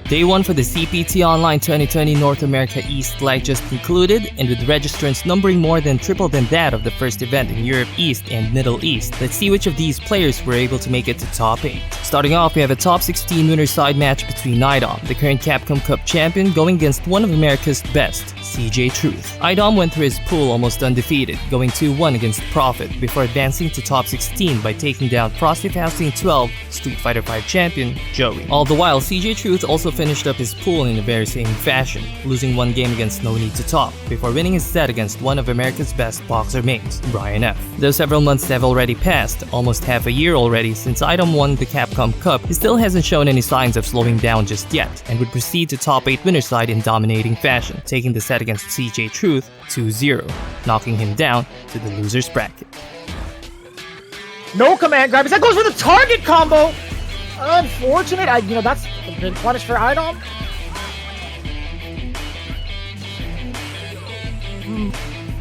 Day 1 for the CPT Online 2020 North America East Light just concluded, and with registrants numbering more than triple than that of the first event in Europe East and Middle East, let's see which of these players were able to make it to top 8. Starting off, we have a top 16 winner side match between Aeon, the current Capcom Cup champion, going against one of America's best, CJ Truth. Aeon went through his pool almost undefeated, going 2-1 against Prophet before advancing to top 16 by taking down Frosty Fasting 12 Street Fighter V champion Joey. All the while, CJ Truth also finished up his pool in a very same fashion, losing one game against No Need to Talk before winning his set against one of America's best boxer mates, Brian F. Though several months have already passed, almost half a year already since Aeon won the Capcom Cup, he still hasn't shown any signs of slowing down just yet, and would proceed to top 8 winner side in dominating fashion, taking the set against CJ Truth 2-0, knocking him down to the loser's bracket. No command grab. That goes for the target combo. Unfortunate. That's been punished for Aeon.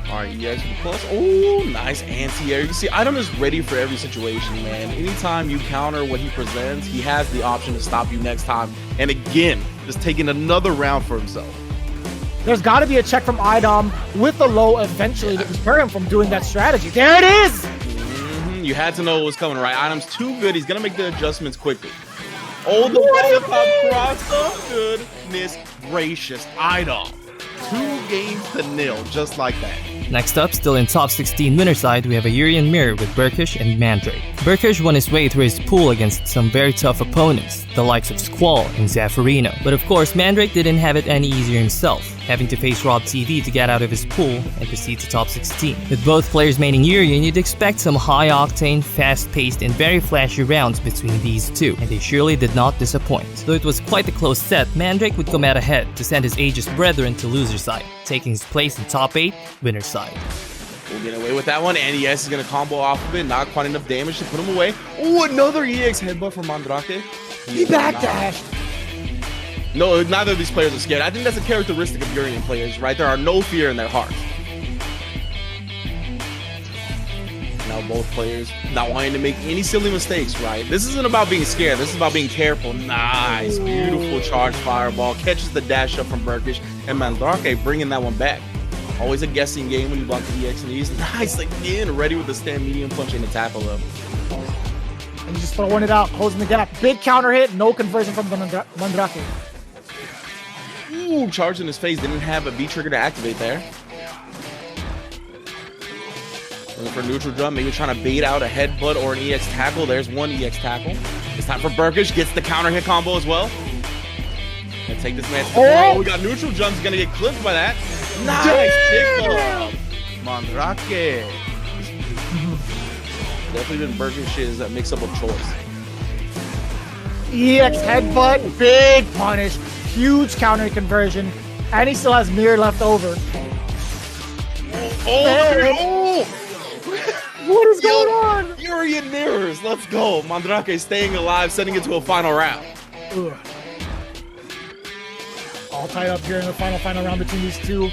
Alright, EX plus. Oh, nice anti-air. You see, Aeon is ready for every situation, man. Anytime you counter what he presents, he has the option to stop you next time. And again, just taking another round for himself. There's got to be a check from Aeon with the low eventually to deter him from doing that strategy. There it is! You had to know what was coming, right? Aeon's too good. He's going to make the adjustments quickly. Oh, the buttercup cross. Oh, goodness gracious. Aeon. 2 games to 0, just like that. Next up, still in top 16 winner side, we have a Urian Mirror with Berger and Mandar. Berger won his way through his pool against some very tough opponents, the likes of Squall and Zaffarino. But of course, Mandar didn't have it any easier himself, having to face Rob TV to get out of his pool and proceed to top 16. With both players maining Urian, you'd expect some high-octane, fast-paced, and very flashy rounds between these two, and they surely did not disappoint. Though it was quite a close set, Mandar would come out ahead to send his Aegis brethren to loser side, taking his place in top 8, winner side. We'll get away with that one. And EX is going to combo off of it, not quite enough damage to put him away. Oh, another EX headbutt from Mandrake. He backdashed. No, neither of these players are scared. I think that's a characteristic of Urian players, right? There are no fear in their hearts. Now both players not wanting to make any silly mistakes, right? This isn't about being scared. This is about being careful. Nice, beautiful charge fireball. Catches the dash up from Berger, and Mandrake bringing that one back. Always a guessing game when you block the EX and E's. Nice, again, ready with the stand medium punch and the tackle up. And just throwing it out, closing the gap. Big counter hit, no conversion from the Mandrake. Ooh, charged in his face. Didn't have a V trigger to activate there. Looking for neutral jump, maybe trying to bait out a headbutt or an EX tackle. There's one EX tackle. It's time for Berger. Gets the counter hit combo as well. Gonna take this man to the floor. We got neutral jumps. Gonna get clipped by that. Nice pick up. Mandrake. Definitely been Berger shit is that mix-up of choice. EX headbutt, big punish, huge counter conversion, and he still has mirror left over. Oh! What is going on? Urian mirrors, let's go. Mandrake staying alive, sending it to a final round. Ugh. All tied up here in the final round between these two.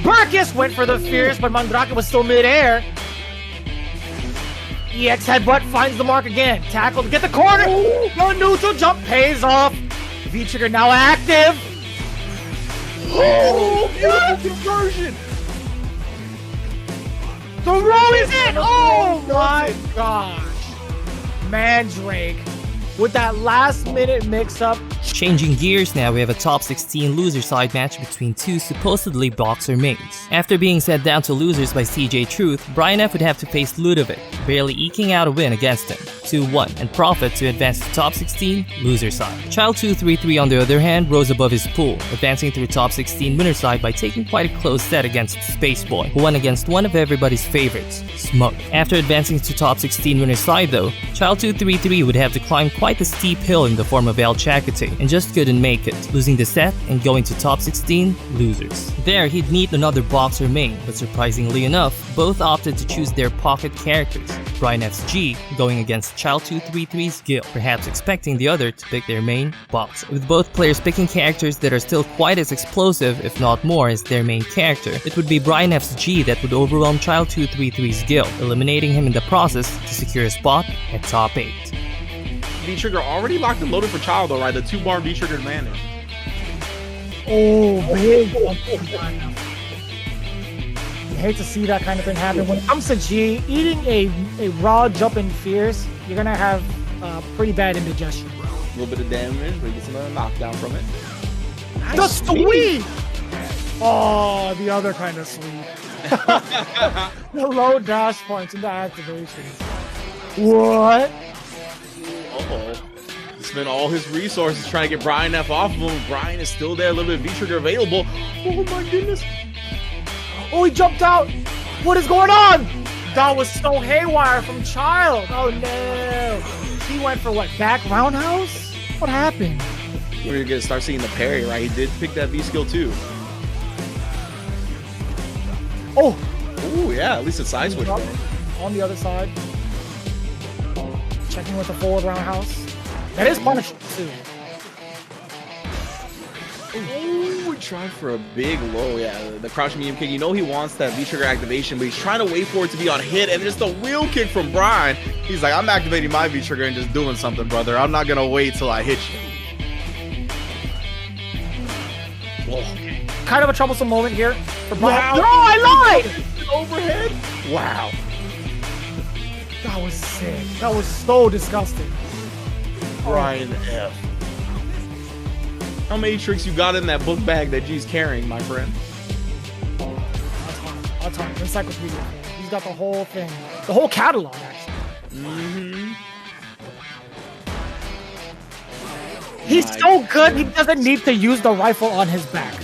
Berger went for the fierce, but Mandrake was still mid-air. EX headbutt finds the mark again. Tackle to get the corner. The neutral jump pays off. V-trigger now active. Oh, beautiful conversion. The roll is in. Oh my gosh. Mandrake with that last-minute mix-up. Changing gears now, we have a top 16 loser side match between two supposedly boxer mates. After being sent down to losers by CJ Truth, Brian F would have to face Ludovic, barely eking out a win against him, 2-1, and Prophet to advance to top 16 loser side. Childe 233 on the other hand rose above his pool, advancing through top 16 winner side by taking quite a close set against Spaceboy, who won against one of everybody's favorites, Smug. After advancing to top 16 winner side though, Childe 233 would have to climb quite a steep hill in the form of El Chakotay, and just couldn't make it, losing the set and going to top 16 losers. There, he'd meet another boxer main, but surprisingly enough, both opted to choose their pocket characters, Brian F's G going against Childe 233's Gil, perhaps expecting the other to pick their main boxer. With both players picking characters that are still quite as explosive, if not more, as their main character, it would be Brian F's G that would overwhelm Childe 233's Gil, eliminating him in the process to secure a spot at top 8. V-trigger already locked and loaded for Childe though, right? The 2-bar V-trigger advantage. Oh, big. You hate to see that kind of thing happen. When it comes to G, eating a raw jumping fierce, you're gonna have pretty bad indigestion. A little bit of damage, but he gets another knockdown from it. The sweep! Oh, the other kind of sweep. The low dash points and the activation. What? Uh-oh. He spent all his resources trying to get Brian F off of him. Brian is still there, a little bit of V-Trigger available. Oh my goodness. Oh, he jumped out. What is going on? That was so haywire from Childe. Oh no. He went for what, back roundhouse? What happened? We're gonna start seeing the parry, right? He did pick that V skill too. Oh. Oh yeah, at least a side switch. On the other side. Checking with the forward roundhouse. That is punishable too. Oh, we tried for a big low. Yeah, the crouch medium kick. You know he wants that V-trigger activation, but he's trying to wait for it to be on hit, and just a wheel kick from Brian. He's like, I'm activating my V-trigger and just doing something, brother. I'm not gonna wait till I hit you. Okay. Kind of a troublesome moment here for Brian. Wow. No, I lied! Overhead? Wow. That was sick. That was so disgusting. Brian F. How many tricks you got in that book bag that G's carrying, my friend? That's hard. Encyclopedia. He's got the whole thing. The whole catalog, actually. Mm-hmm. He's so good, he doesn't need to use the rifle on his back.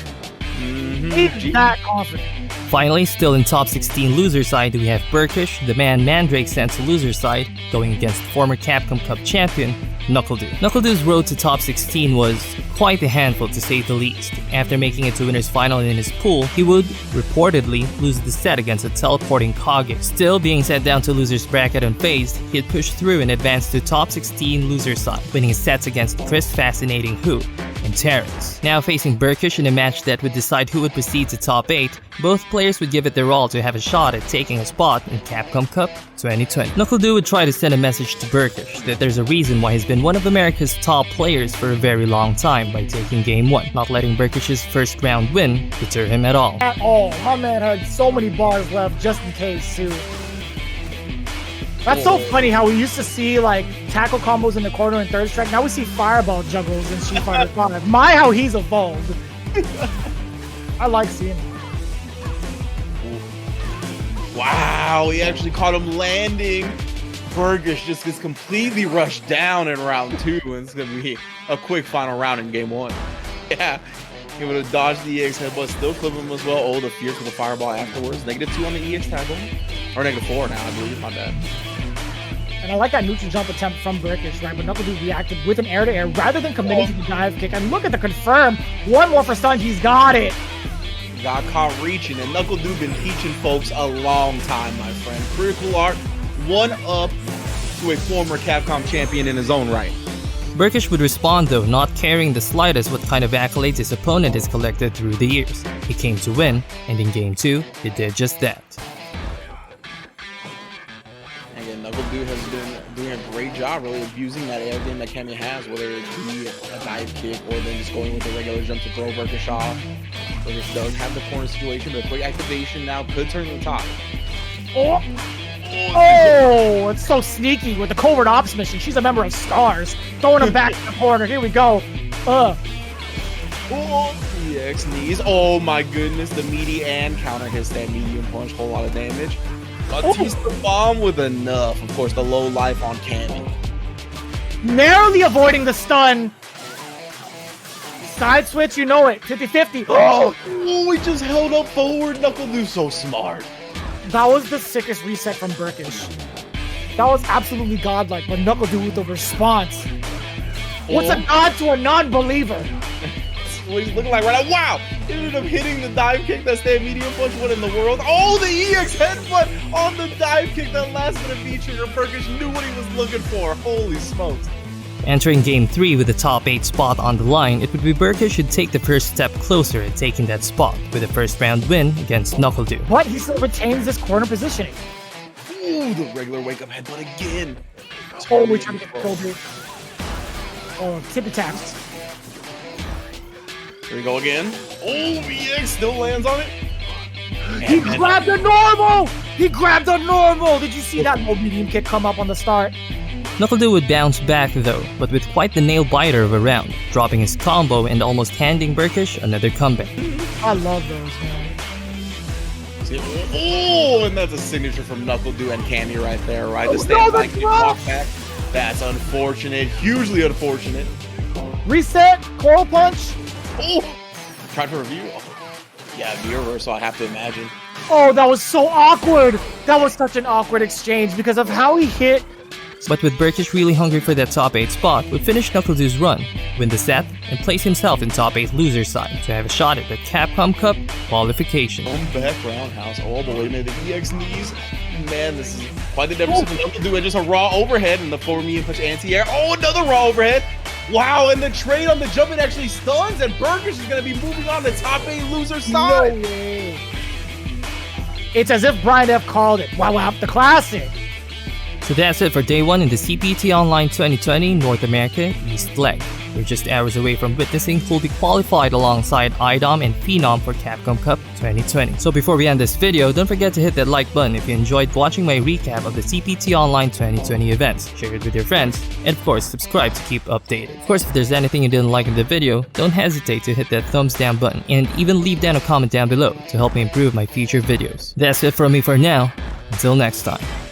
Mm-hmm. He's that confident. Finally, still in top 16 loser side, we have Berkish, the man Mandrake sent to loser side, going against former Capcom Cup champion, Knuckle. Knuckle's road to top 16 was quite a handful to say the least. After making it to winner's final in his pool, he would reportedly lose the set against a teleporting Kage. Still, being set down to loser's bracket unfazed, he had pushed through and advanced to top 16 loser side, winning his sets against Chris Fascinating Who and Terrence. Now facing Berkish in a match that would decide who would proceed to top 8, both players would give it their all to have a shot at taking a spot in Capcom Cup 2020. Knuckle would try to send a message to Berkish that there's a reason why he's been one of America's top players for a very long time by taking Game 1, not letting Berkish's first round win deter him at all. At all. My man had so many bars left just in case, too. That's so funny how we used to see like tackle combos in the corner and third strike. Now we see fireball juggles in Street Fighter 5. My, how he's evolved. I like seeing him. Wow, he actually caught him landing. Bergish just gets completely rushed down in round 2, and it's going to be a quick final round in game 1. Yeah, able to dodge the EX headbutt, still clip him as well. Oh, the fierce with the fireball afterwards. -2 on the EX tag on. Or -4 now, I believe. My bad. And I like that neutral jump attempt from Berkish, right? But Knuckle reacted with an air-to-air rather than committing to the dive kick. And look at the confirm. One more for stun. He's got it. Got caught reaching, and Knuckle been teaching folks a long time, my friend. Critical art, one up to a former Capcom champion in his own right. Berkish would respond though, not caring the slightest what kind of accolades his opponent has collected through the years. He came to win, and in game 2, he did just that. Again, Knuckle has been doing a great job really abusing that air game that Kemi has, whether it be a dive kick or then just going with a regular jump to throw Berkish off. Berkish does have the corner situation, but a quick activation now could turn to the top. Oh, it's so sneaky with the covert ops mission. She's a member of Stars. Throwing him back in the corner. Here we go. Oh, EX knees. Oh my goodness, the meaty and counter hits that medium punch. Whole lot of damage. Batista bomb with enough. Of course, the low life on Cammy. Narrowly avoiding the stun. Side switch, you know it. 50-50. Oh, we just held up forward. Knuckle so smart. That was the sickest reset from Berkish. That was absolutely godlike, but Knuckle with the response. What's a god to a non-believer? What he's looking like right now. Wow! He ended up hitting the dive kick that stayed medium punch. What in the world? Oh, the EX headbutt on the dive kick that last minute V-trigger. Berkish knew what he was looking for. Holy smokes. Entering game 3 with the top 8 spot on the line, it would be Berger should take the first step closer at taking that spot with a first round win against Knuckle. But he still retains this corner positioning. Ooh, the regular wake up headbutt again. Oh, we're trying to get Kobe. Oh, tippy taps. Here we go again. Oh, EX still lands on it. He grabbed a normal! He grabbed a normal! Did you see that low medium kick come up on the start? Knuckle would bounce back though, but with quite the nail biter of a round, dropping his combo and almost handing Berger another comeback. I love those, man. Oh, and that's a signature from Knuckle and Candy right there, right? The no, stand the back and walk back. That's unfortunate, hugely unfortunate. Reset, coral punch. Oh, tried for review. Yeah, the reversal, I have to imagine. Oh, that was so awkward. That was such an awkward exchange because of how he hit. But with Berger really hungry for that top 8 spot, would finish Knuckle's run, win the set, and place himself in top 8 loser side to have a shot at the Capcom Cup qualification. Back roundhouse all the way, man. The EX knees. Man, this is quite the difference between Knuckle and just a raw overhead and the 4 medium punch anti-air. Oh, another raw overhead. Wow, and the trade on the jump, it actually stuns, and Berger is going to be moving on the top 8 loser side. No way. It's as if Brian F. called it. Wow, the classic. So that's it for day 1 in the CPT Online 2020 North America East Leg. We're just hours away from witnessing who will be qualified alongside IDOM and Phenom for Capcom Cup 2020. So before we end this video, don't forget to hit that like button if you enjoyed watching my recap of the CPT Online 2020 events, share it with your friends, and of course subscribe to keep updated. Of course, if there's anything you didn't like in the video, don't hesitate to hit that thumbs down button and even leave down a comment down below to help me improve my future videos. That's it from me for now. Until next time.